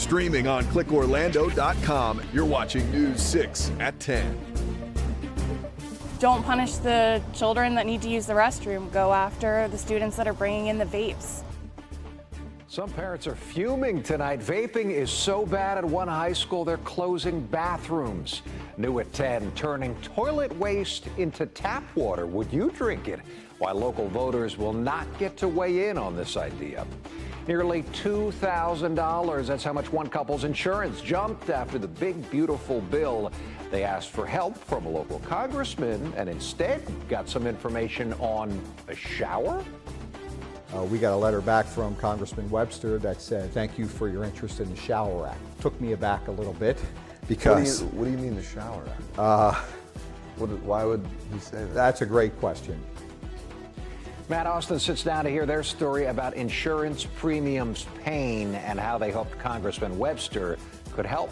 Streaming on clickorlando.com, you're watching News 6 at 10. Don't punish the children that need to use the restroom. Go after the students that are bringing in the vapes. Some parents are fuming tonight. Vaping is so bad at one high school, they're closing bathrooms. New at 10, turning toilet waste into tap water. Would you drink it? Why local voters will not get to weigh in on this idea. Nearly $2,000. That's how much one couple's insurance jumped after the big, beautiful bill. They asked for help from a local congressman and instead got some information on a shower. We got a letter back from Congressman Webster that said, thank you for your interest in the Shower Act. Took me aback a little bit because... What do you mean the Shower Act? Why would he say that? That's a great question. Matt Austin sits down to hear their story about insurance premiums pain and how they hoped Congressman Webster could help.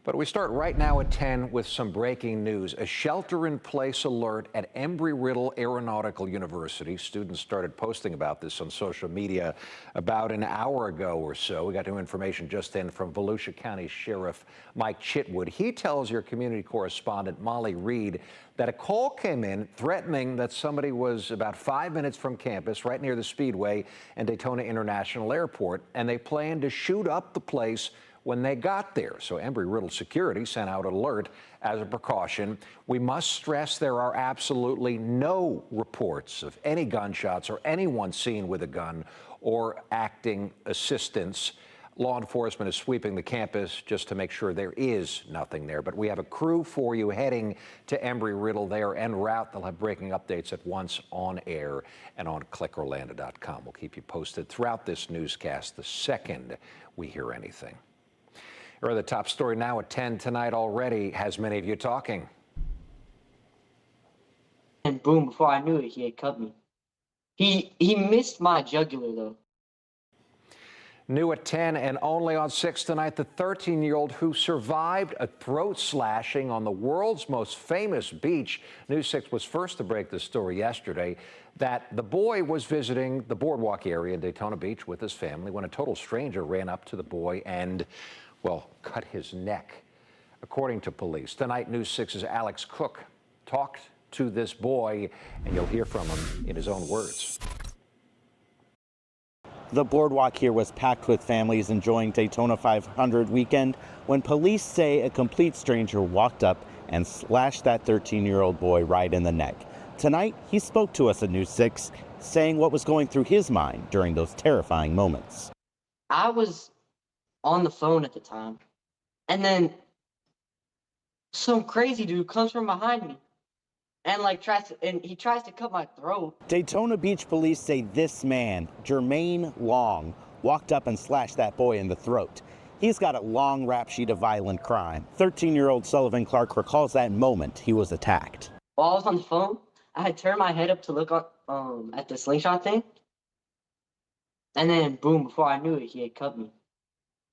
But we start right now at 10 with some breaking news. A shelter-in-place alert at Embry-Riddle Aeronautical University. Students started posting about this on social media about an hour ago or so. We got new information just in from Volusia County Sheriff Mike Chitwood. He tells your community correspondent Molly Reed that a call came in threatening that somebody was about 5 minutes from campus right near the Speedway and Daytona International Airport, and they planned to shoot up the place when they got there. So Embry-Riddle Security sent out an alert as a precaution. We must stress there are absolutely no reports of any gunshots or anyone seen with a gun or acting assistance. Law enforcement is sweeping the campus just to make sure there is nothing there. But we have a crew for you heading to Embry-Riddle there en route. They'll have breaking updates at once on air and on clickorlando.com. We'll keep you posted throughout this newscast the second we hear anything. Or the top story now at 10 tonight already has many of you talking. And boom, before I knew it, he had cut me. He missed my jugular, though. New at 10 and only on 6 tonight, the 13-year-old who survived a throat slashing on the world's most famous beach. News 6 was first to break this story yesterday, that the boy was visiting the boardwalk area in Daytona Beach with his family when a total stranger ran up to the boy and, well, cut his neck, according to police. Tonight, News 6's Alex Cook talked to this boy, and you'll hear from him in his own words. The boardwalk here was packed with families enjoying Daytona 500 weekend when police say a complete stranger walked up and slashed that 13-year-old boy right in the neck. Tonight, he spoke to us at News 6, saying what was going through his mind during those terrifying moments. I was on the phone at the time, and then some crazy dude comes from behind me and he tries to cut my throat. Daytona Beach police say this man, Jermaine Long, walked up and slashed that boy in the throat. He's got a long rap sheet of violent crime. 13-year-old Sullivan Clark recalls that moment he was attacked. While I was on the phone, I had turned my head up to look at the slingshot thing, and then boom, before I knew it, he had cut me.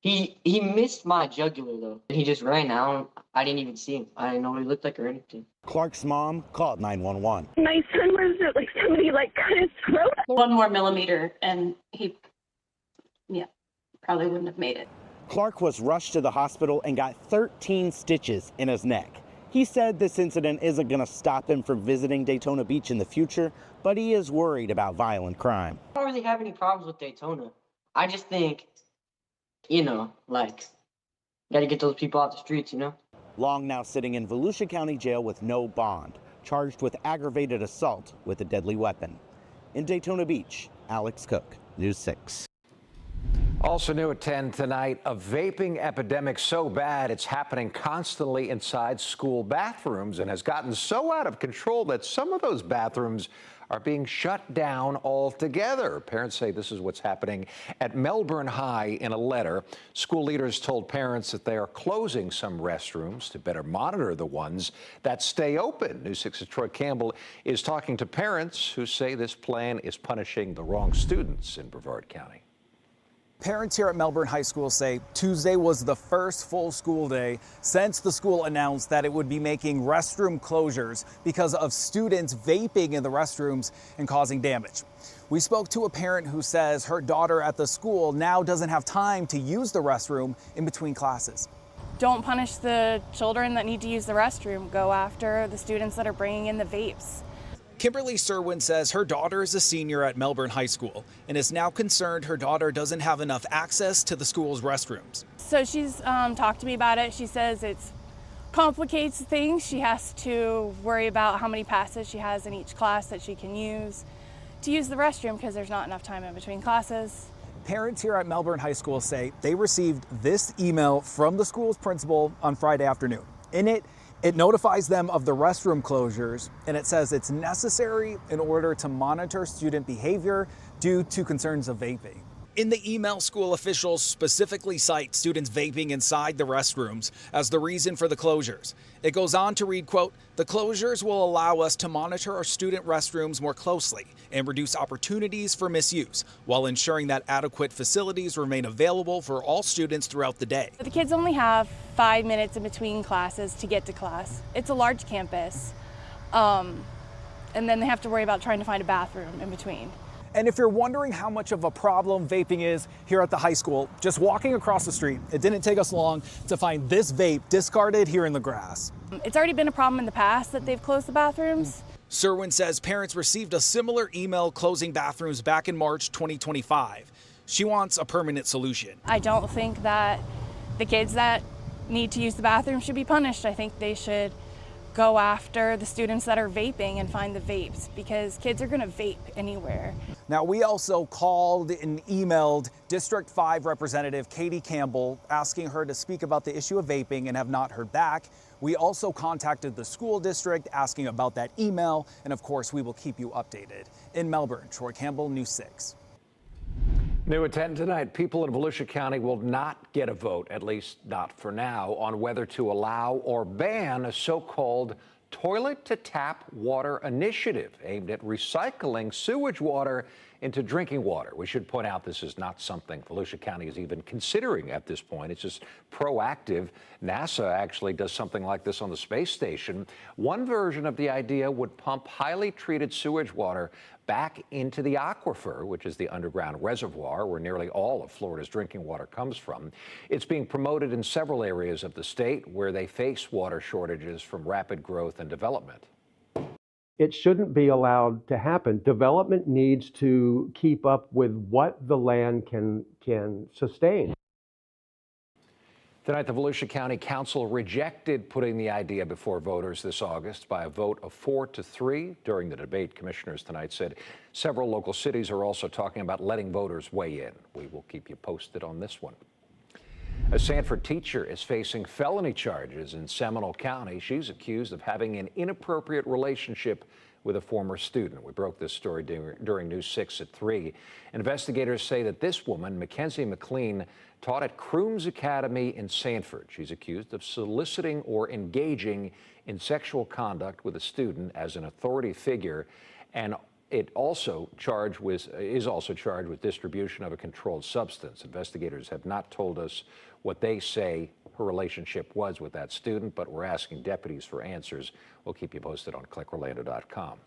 He missed my jugular, though. He just ran out. I didn't even see him. I didn't know what he looked like or anything. Clark's mom called 911. My son was somebody cut his throat. 1 more millimeter and he, probably wouldn't have made it. Clark was rushed to the hospital and got 13 stitches in his neck. He said this incident isn't going to stop him from visiting Daytona Beach in the future, but he is worried about violent crime. I don't really have any problems with Daytona. I just think, gotta get those people out the streets, Long now sitting in Volusia County Jail with no bond, charged with aggravated assault with a deadly weapon. In Daytona Beach, Alex Cook, News 6. Also new at 10 tonight, a vaping epidemic so bad it's happening constantly inside school bathrooms and has gotten so out of control that some of those bathrooms are being shut down altogether. Parents say this is what's happening at Melbourne High in a letter. School leaders told parents that they are closing some restrooms to better monitor the ones that stay open. News 6's Troy Campbell is talking to parents who say this plan is punishing the wrong students in Brevard County. Parents here at Melbourne High School say Tuesday was the first full school day since the school announced that it would be making restroom closures because of students vaping in the restrooms and causing damage. We spoke to a parent who says her daughter at the school now doesn't have time to use the restroom in between classes. Don't punish the children that need to use the restroom. Go after the students that are bringing in the vapes. Kimberly Serwin says her daughter is a senior at Melbourne High School and is now concerned her daughter doesn't have enough access to the school's restrooms. So she's talked to me about it. She says it complicates things. She has to worry about how many passes she has in each class that she can use to use the restroom because there's not enough time in between classes. Parents here at Melbourne High School say they received this email from the school's principal on Friday afternoon. In it, it notifies them of the restroom closures, and it says it's necessary in order to monitor student behavior due to concerns of vaping. In the email, school officials specifically cite students vaping inside the restrooms as the reason for the closures. It goes on to read, quote, "The closures will allow us to monitor our student restrooms more closely and reduce opportunities for misuse while ensuring that adequate facilities remain available for all students throughout the day." The kids only have 5 minutes in between classes to get to class. It's a large campus, and then they have to worry about trying to find a bathroom in between. And if you're wondering how much of a problem vaping is here at the high school, just walking across the street, it didn't take us long to find this vape discarded here in the grass. It's already been a problem in the past that they've closed the bathrooms. Serwin says parents received a similar email closing bathrooms back in March 2025. She wants a permanent solution. I don't think that the kids that need to use the bathroom should be punished. I think they should go after the students that are vaping and find the vapes because kids are going to vape anywhere. Now, we also called and emailed District 5 Representative Katie Campbell asking her to speak about the issue of vaping and have not heard back. We also contacted the school district asking about that email, and of course, we will keep you updated. In Melbourne, Troy Campbell, News 6. New at 10 tonight, people in Volusia County will not get a vote, at least not for now, on whether to allow or ban a so-called toilet-to-tap water initiative aimed at recycling sewage water into drinking water. We should point out this is not something Volusia County is even considering at this point. It's just proactive. NASA actually does something like this on the space station. One version of the idea would pump highly treated sewage water back into the aquifer, which is the underground reservoir where nearly all of Florida's drinking water comes from. It's being promoted in several areas of the state where they face water shortages from rapid growth and development. It shouldn't be allowed to happen. Development needs to keep up with what the land can sustain. Tonight, the Volusia County Council rejected putting the idea before voters this August by a vote of 4-3. During the debate, commissioners tonight said several local cities are also talking about letting voters weigh in. We will keep you posted on this one. A Sanford teacher is facing felony charges in Seminole County. She's accused of having an inappropriate relationship with a former student. We broke this story during News 6 at 3. Investigators say that this woman, Mackenzie McLean, taught at Crooms Academy in Sanford. She's accused of soliciting or engaging in sexual conduct with a student as an authority figure, and is also charged with distribution of a controlled substance. Investigators have not told us what they say her relationship was with that student, but we're asking deputies for answers. We'll keep you posted on clickorlando.com.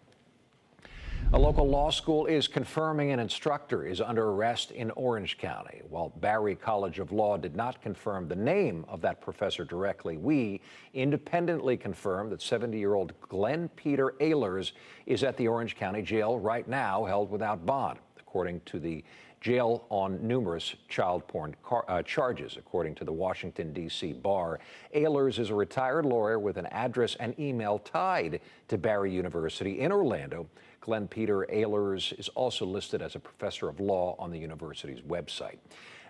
A local law school is confirming an instructor is under arrest in Orange County. While Barry College of Law did not confirm the name of that professor directly, we independently confirmed that 70-year-old Glenn Peter Ehlers is at the Orange County Jail right now, held without bond, according to the jail on numerous child porn charges. According to the Washington, D.C. Bar, Ehlers is a retired lawyer with an address and email tied to Barry University in Orlando. Glenn Peter Ehlers is also listed as a professor of law on the university's website.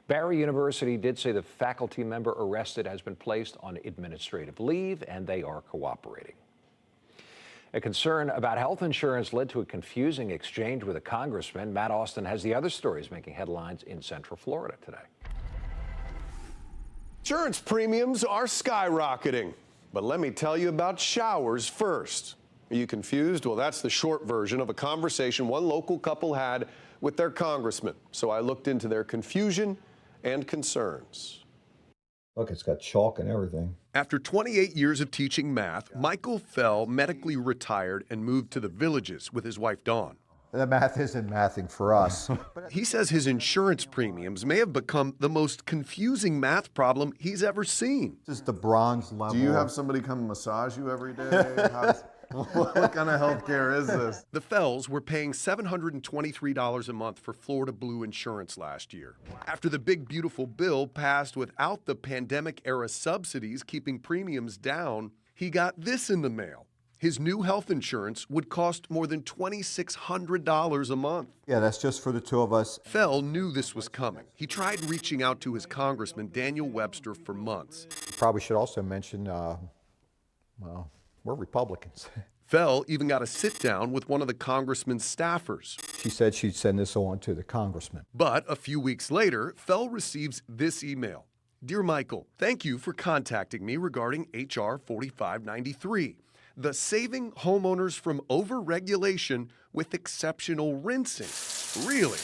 Barry University did say the faculty member arrested has been placed on administrative leave, and they are cooperating. A concern about health insurance led to a confusing exchange with a congressman. Matt Austin has the other stories making headlines in Central Florida today. Insurance premiums are skyrocketing, but let me tell you about showers first. Are you confused? Well, that's the short version of a conversation one local couple had with their congressman. So I looked into their confusion and concerns. Look, it's got chalk and everything. After 28 years of teaching math, Michael Fell medically retired and moved to the Villages with his wife, Dawn. The math isn't mathing for us. He says his insurance premiums may have become the most confusing math problem he's ever seen. This is the bronze level. Do you have somebody come massage you every day? What kind of health care is this? The Fells were paying $723 a month for Florida Blue insurance last year. After the big, beautiful bill passed without the pandemic-era subsidies keeping premiums down, he got this in the mail. His new health insurance would cost more than $2,600 a month. Yeah, that's just for the two of us. Fell knew this was coming. He tried reaching out to his congressman, Daniel Webster, for months. Probably should also mention, well, we're Republicans. Fell even got a sit-down with one of the congressman's staffers. She said she'd send this on to the congressman. But a few weeks later, Fell receives this email. Dear Michael, thank you for contacting me regarding H.R. 4593, the Saving Homeowners from Overregulation with Exceptional Rinsing. Really?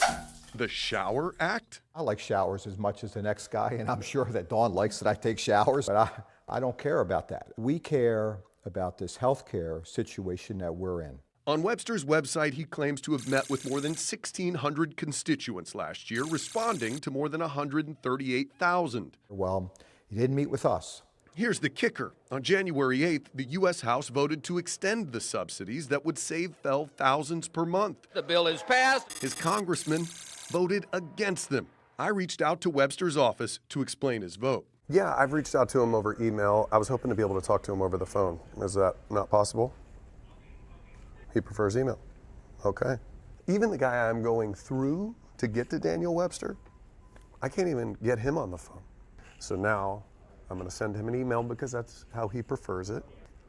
The Shower Act? I like showers as much as the next guy, and I'm sure that Dawn likes that I take showers, but I don't care about that. We care about this healthcare situation that we're in. On Webster's website, he claims to have met with more than 1,600 constituents last year, responding to more than 138,000. Well, he didn't meet with us. Here's the kicker. On January 8th, the U.S. House voted to extend the subsidies that would save Fell thousands per month. The bill is passed. His congressman voted against them. I reached out to Webster's office to explain his vote. Yeah, I've reached out to him over email. I was hoping to be able to talk to him over the phone. Is that not possible? He prefers email. Okay. Even the guy I'm going through to get to Daniel Webster, I can't even get him on the phone. So now I'm going to send him an email because that's how he prefers it.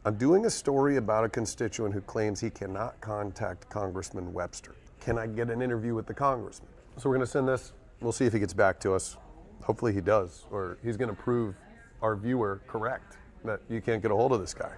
I'm doing a story about a constituent who claims he cannot contact Congressman Webster. Can I get an interview with the congressman? So we're going to send this. We'll see if he gets back to us. Hopefully he does, or he's going to prove our viewer correct that you can't get a hold of this guy.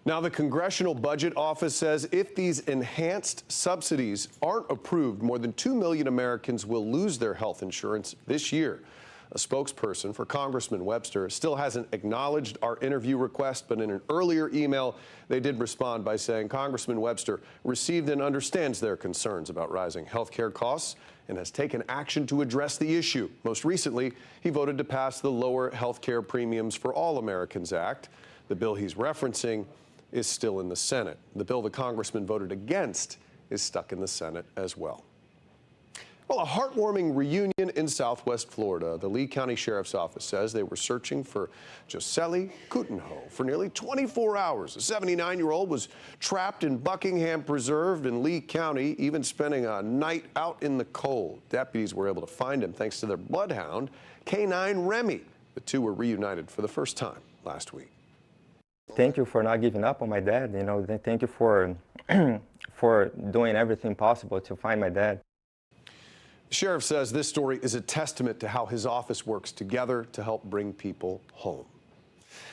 Now, the Congressional Budget Office says if these enhanced subsidies aren't approved, more than 2 million Americans will lose their health insurance this year. A spokesperson for Congressman Webster still hasn't acknowledged our interview request, but in an earlier email, they did respond by saying Congressman Webster received and understands their concerns about rising health care costs and has taken action to address the issue. Most recently, he voted to pass the Lower Health Care Premiums for All Americans Act. The bill he's referencing is still in the Senate. The bill the congressman voted against is stuck in the Senate as well. Well, a heartwarming reunion in Southwest Florida. The Lee County Sheriff's Office says they were searching for Josely Coutinho for nearly 24 hours. The 79-year-old was trapped in Buckingham Preserve in Lee County, even spending a night out in the cold. Deputies were able to find him thanks to their bloodhound, K9 Remy. The two were reunited for the first time last week. Thank you for not giving up on my dad. You know, thank you for for doing everything possible to find my dad. The sheriff says this story is a testament to how his office works together to help bring people home.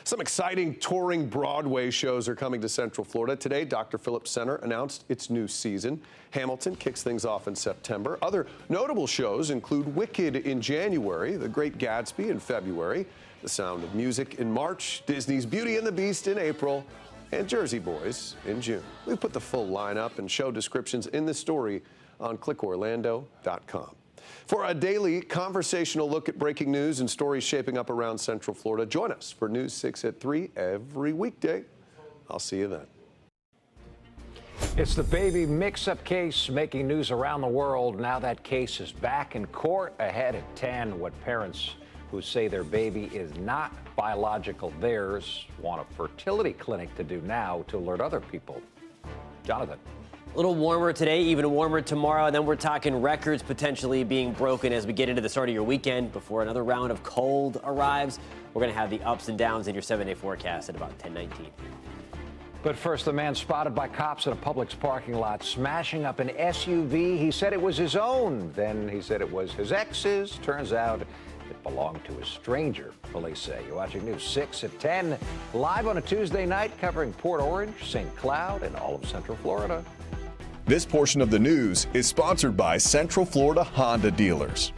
Some exciting touring Broadway shows are coming to Central Florida. Today, Dr. Phillips Center announced its new season. Hamilton kicks things off in September. Other notable shows include Wicked in January, The Great Gatsby in February, The Sound of Music in March, Disney's Beauty and the Beast in April, and Jersey Boys in June. We've put the full lineup and show descriptions in this story on clickorlando.com. For a daily conversational look at breaking news and stories shaping up around Central Florida, join us for News 6 at 3 every weekday. I'll see you then. It's the baby mix-up case making news around the world. Now that case is back in court ahead at 10. What parents who say their baby is not biological theirs want a fertility clinic to do now to alert other people. Jonathan. A little warmer today, even warmer tomorrow, and then we're talking records potentially being broken as we get into the start of your weekend before another round of cold arrives. We're going to have the ups and downs in your 7-day forecast at about 10:19. But first, the man spotted by cops in a Publix parking lot smashing up an SUV. He said it was his own. Then he said it was his ex's. Turns out it belonged to a stranger, police say. You're watching News 6 at 10, live on a Tuesday night covering Port Orange, St. Cloud, and all of Central Florida. This portion of the news is sponsored by Central Florida Honda Dealers.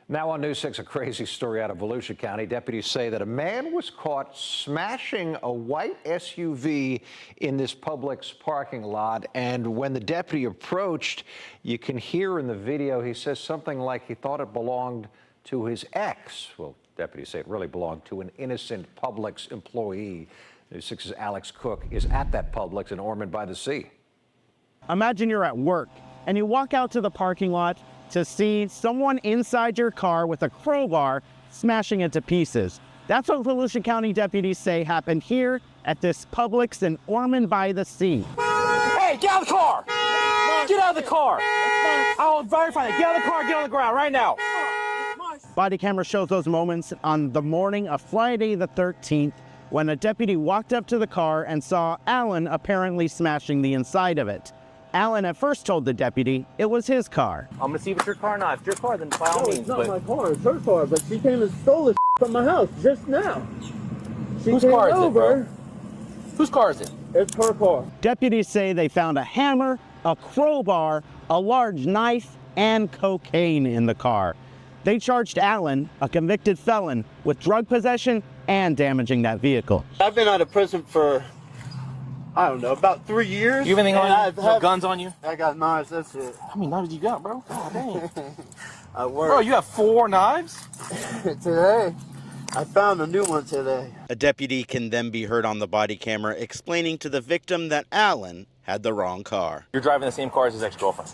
Now on News 6, a crazy story out of Volusia County. Deputies say that a man was caught smashing a white SUV in this Publix parking lot. And when the deputy approached, you can hear in the video, he says something like he thought it belonged to his ex. Well, deputies say it really belonged to an innocent Publix employee. News 6's Alex Cook is at that Publix in Ormond by the Sea. Imagine you're at work and you walk out to the parking lot to see someone inside your car with a crowbar smashing it to pieces. That's what Volusia County deputies say happened here at this Publix in Ormond by the Sea. Hey, get out of the car! Get out of the car! I'll verify that. Get out of the car, get on the ground right now. Body camera shows those moments on the morning of Friday the 13th when a deputy walked up to the car and saw Alan apparently smashing the inside of it. Alan at first told the deputy it was his car. I'm gonna see if it's your car or not. If it's your car, then by all means. It's not my car, it's her car, but she came and stole it from my house just now. Whose car is it, bro? Whose car is it? It's her car. Deputies say they found a hammer, a crowbar, a large knife, and cocaine in the car. They charged Alan, a convicted felon, with drug possession and damaging that vehicle. I've been out of prison for, I don't know, about 3 years. You have anything on you? No guns on you? I got knives, that's it. How many knives you got, bro? God dang. I work. Bro, you have 4 knives? Today. I found a new one today. A deputy can then be heard on the body camera explaining to the victim that Alan had the wrong car. You're driving the same car as his ex-girlfriend.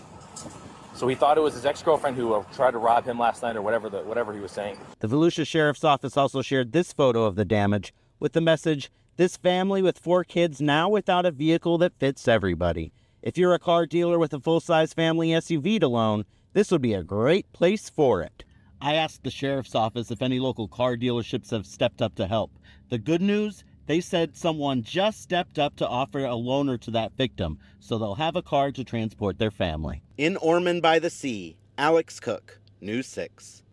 So he thought it was his ex-girlfriend who tried to rob him last night or whatever he was saying. The Volusia Sheriff's Office also shared this photo of the damage with the message, "This family with 4 kids now without a vehicle that fits everybody. If you're a car dealer with a full-size family SUV to loan, this would be a great place for it." I asked the Sheriff's Office if any local car dealerships have stepped up to help. The good news? They said someone just stepped up to offer a loaner to that victim, so they'll have a car to transport their family. In Ormond by the Sea, Alex Cook, News 6.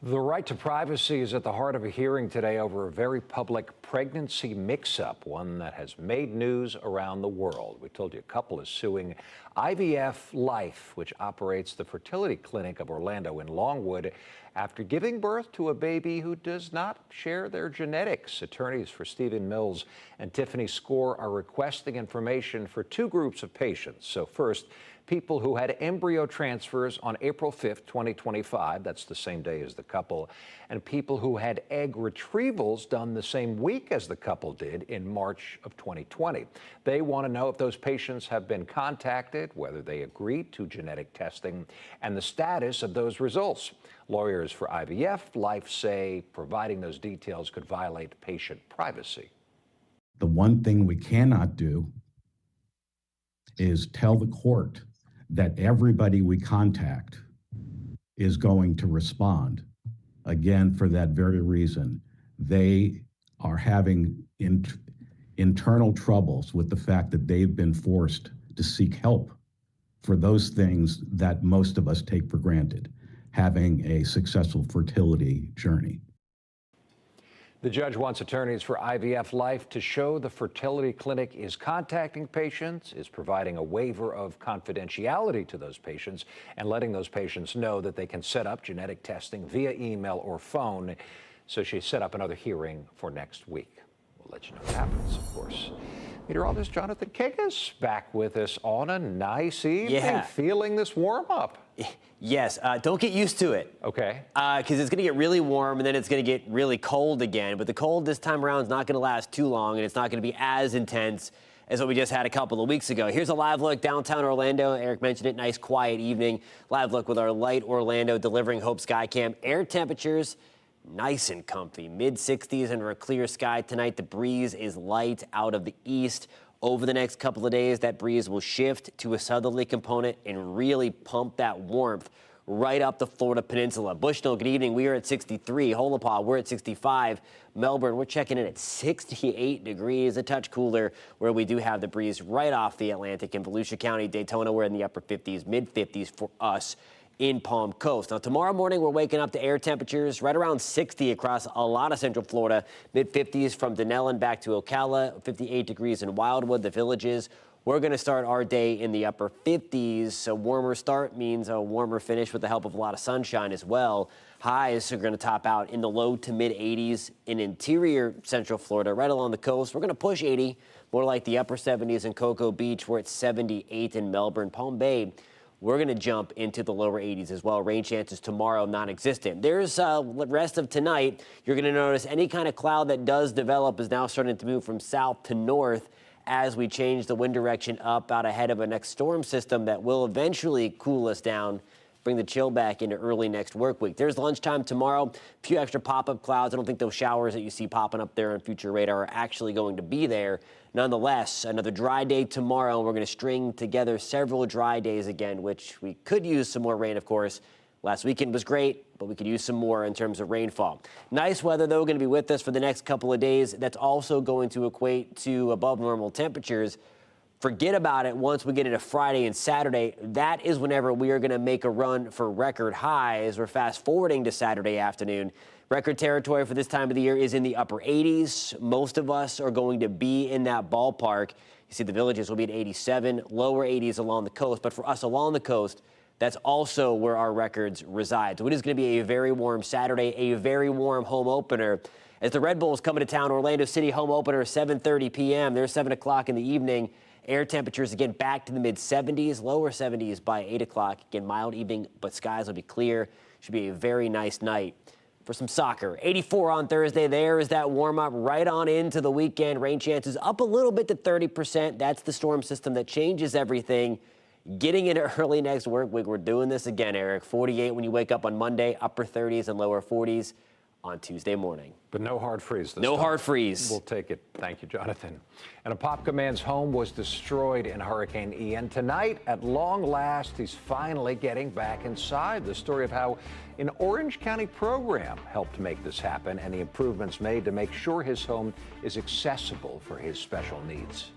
The right to privacy is at the heart of a hearing today over a very public pregnancy mix-up, one that has made news around the world. We told you a couple is suing IVF Life, which operates the fertility clinic of Orlando in Longwood, after giving birth to a baby who does not share their genetics. Attorneys for Stephen Mills and Tiffany Score are requesting information for 2 groups of patients. So first, people who had embryo transfers on April 5th, 2025, that's the same day as the couple, and people who had egg retrievals done the same week as the couple did in March of 2020. They want to know if those patients have been contacted, whether they agreed to genetic testing, and the status of those results. Lawyers for IVF Life say providing those details could violate patient privacy. The one thing we cannot do is tell the court that everybody we contact is going to respond. Again, for that very reason, they are having internal troubles with the fact that they've been forced to seek help for those things that most of us take for granted, having a successful fertility journey. The judge wants attorneys for IVF Life to show the fertility clinic is contacting patients, is providing a waiver of confidentiality to those patients, and letting those patients know that they can set up genetic testing via email or phone. So she set up another hearing for next week. We'll let you know what happens, of course. Meteorologist Jonathan Kikas back with us on a nice evening, feeling this warm up. Yes, don't get used to it. Okay. Because it's going to get really warm and then it's going to get really cold again. But the cold this time around is not going to last too long, and it's not going to be as intense as what we just had a couple of weeks ago. Here's a live look downtown Orlando. Eric mentioned it, nice quiet evening. Live look with our Light Orlando delivering Hope Skycam. Air temperatures nice and comfy, mid-60s under a clear sky tonight. The breeze is light out of the east. Over the next couple of days, that breeze will shift to a southerly component and really pump that warmth right up the Florida peninsula. Bushnell, good evening. We are at 63. Holopaw, we're at 65. Melbourne, we're checking in at 68 degrees, a touch cooler where we do have the breeze right off the Atlantic. In Volusia County, Daytona, we're in the upper 50s, mid-50s for us in Palm Coast. Now, tomorrow morning, we're waking up to air temperatures right around 60 across a lot of Central Florida, mid-50s from Denellen back to Ocala, 58 degrees in Wildwood, the Villages, We're going to start our day in the upper 50s. A warmer start means a warmer finish with the help of a lot of sunshine as well. Highs are going to top out in the low to mid 80s in interior Central Florida, right along the coast. We're going to push 80, more like the upper 70s in Cocoa Beach. We're at 78 in Melbourne. Palm Bay, we're going to jump into the lower 80s as well. Rain chances tomorrow non-existent. There's rest of tonight. You're going to notice any kind of cloud that does develop is now starting to move from south to north as we change the wind direction up out ahead of a next storm system that will eventually cool us down, bring the chill back into early next work week. There's lunchtime tomorrow. A few extra pop-up clouds. I don't think those showers that you see popping up there on future radar are actually going to be there. Nonetheless, another dry day tomorrow. We're going to string together several dry days again, which we could use some more rain, of course. Last weekend was great, but we could use some more in terms of rainfall. Nice weather, though, going to be with us for the next couple of days. That's also going to equate to above normal temperatures. Forget about it once we get into Friday and Saturday. That is whenever we are going to make a run for record highs. We're fast forwarding to Saturday afternoon. Record territory for this time of the year is in the upper 80s. Most of us are going to be in that ballpark. You see the Villages will be at 87, lower 80s along the coast. But for us along the coast, that's also where our records reside. So it is going to be a very warm Saturday, a very warm home opener. As the Red Bulls coming to town, Orlando City home opener, 7:30 p.m. They're 7 o'clock in the evening. Air temperatures again back to the mid-70s, lower 70s by 8 o'clock. Again, mild evening, but skies will be clear. Should be a very nice night for some soccer. 84 on Thursday. There is that warm-up right on into the weekend. Rain chances up a little bit to 30%. That's the storm system that changes everything. Getting into early next work week, we're doing this again, Eric. 48 when you wake up on Monday, upper 30s and lower 40s on Tuesday morning. But no hard freeze this No time. hard freeze. We'll take it. Thank you, Jonathan. And a Popka man's home was destroyed in Hurricane Ian. Tonight, at long last, he's finally getting back inside. The story of how an Orange County program helped make this happen and the improvements made to make sure his home is accessible for his special needs.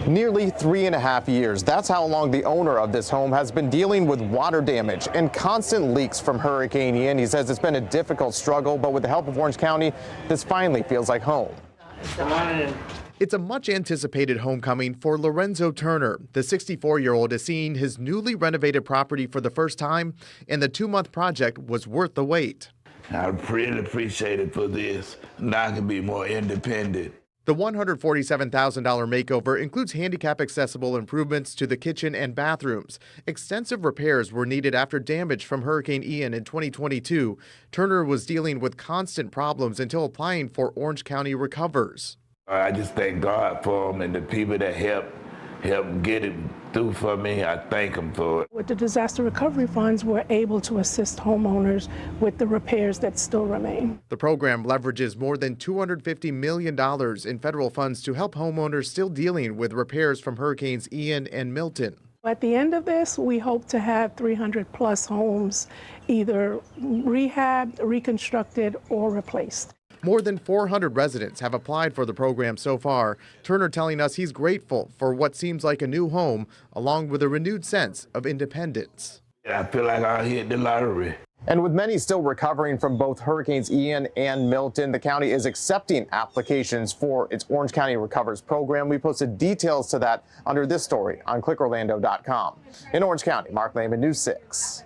Nearly 3.5 years. That's how long the owner of this home has been dealing with water damage and constant leaks from Hurricane Ian. He says it's been a difficult struggle, but with the help of Orange County, this finally feels like home. It's a much anticipated homecoming for Lorenzo Turner. The 64-year-old is seeing his newly renovated property for the first time, and the 2-month project was worth the wait. I really appreciate it for this. Now I can be more independent. The $147,000 makeover includes handicap-accessible improvements to the kitchen and bathrooms. Extensive repairs were needed after damage from Hurricane Ian in 2022. Turner was dealing with constant problems until applying for Orange County Recovers. I just thank God for them and the people that helped get it through for me. I thank them for it. With the disaster recovery funds, we're able to assist homeowners with the repairs that still remain. The program leverages more than $250 million in federal funds to help homeowners still dealing with repairs from Hurricanes Ian and Milton. At the end of this, we hope to have 300 plus homes either rehabbed, reconstructed, or replaced. More than 400 residents have applied for the program so far. Turner telling us he's grateful for what seems like a new home, along with a renewed sense of independence. I feel like I hit the lottery. And with many still recovering from both Hurricanes Ian and Milton, the county is accepting applications for its Orange County Recovers program. We posted details to that under this story on clickorlando.com. In Orange County, Mark Lehman, News 6.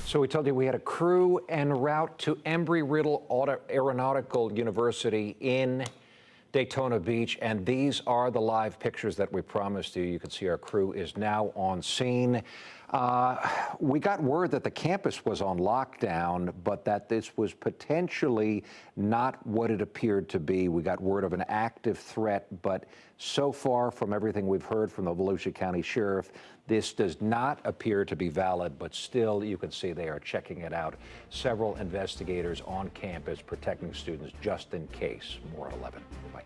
So we told you we had a crew en route to Embry-Riddle Aeronautical University in Daytona Beach, and these are the live pictures that we promised you. You can see our crew is now on scene. We got word that the campus was on lockdown, but that this was potentially not what it appeared to be. We got word of an active threat, but so far from everything we've heard from the Volusia County Sheriff, this does not appear to be valid, but still you can see they are checking it out. Several investigators on campus protecting students just in case. More at 11. Bye.